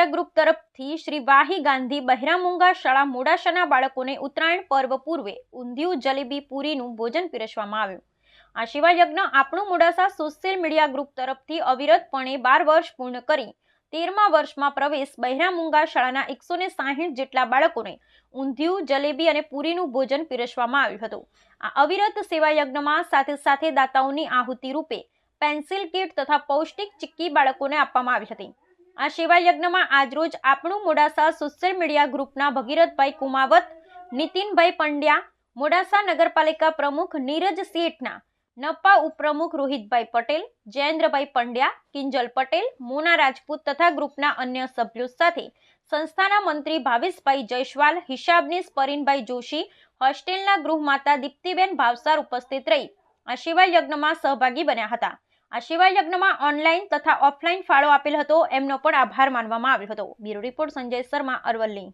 Media group તરફથી શ્રી વાહી ગાંધી બહેરામુંગા શાળા મોડાસાના બાળકોને ઉત્તરાયણ પર્વ પૂર્વે ઊંધિયું જલેબી પૂરીનું ભોજન પીરસવામાં આવ્યું। આ સેવા યજ્ઞ આપણું મોડાસા સોશિયલ મીડિયા ગ્રુપ તરફથી અવિરતપણે 12 વર્ષ પૂર્ણ કરી 13મા વર્ષમાં પ્રવેશ બહેરામુંગા શાળાના 160 જેટલા બાળકોને ઊંધિયું જલેબી અને પૂરીનું ભોજન પીરસવામાં આવ્યું હતું। આ અવિરત સેવા યજ્ઞમાં સાથે સાથે દાતાઓની આહુતિ રૂપે પેન્સિલ કીટ તથા પૌષ્ટિક ચીક્કી બાળકોને આપવામાં આવી હતી। આ સેવા યજ્ઞમાં આજરોજ આપણું મોડાસા સોશિયલ મીડિયા ગ્રુપના ભગીરથભાઈ કુમાવત, નીતિનભાઈ પંડ્યા, મોડાસા નગરપાલિકા પ્રમુખ નીરજ શેઠના, નપા ઉપપ્રમુખ રોહિતભાઈ પટેલ, જયેન્દ્રભાઈ પંડ્યા, કિંજલ પટેલ, મોના રાજપૂત તથા ગ્રુપના અન્ય સભ્યો સાથે સંસ્થાના મંત્રી ભાવેશભાઈ જયસ્વાલ, હિસાબનીશ પરીનભાઈ જોશી, હોસ્ટેલના ગૃહમાતા દીપ્તિબેન ભાવસાર ઉપસ્થિત રહી આ સેવા યજ્ઞમાં સહભાગી બન્યા હતા। આ સેવા યજ્ઞમાં ઓનલાઈન તથા ઓફલાઈન ફાળો આપેલ હતો એમનો પણ આભાર માનવામાં આવ્યો હતો। Bureau report Sanjay Sharma, Aravalli.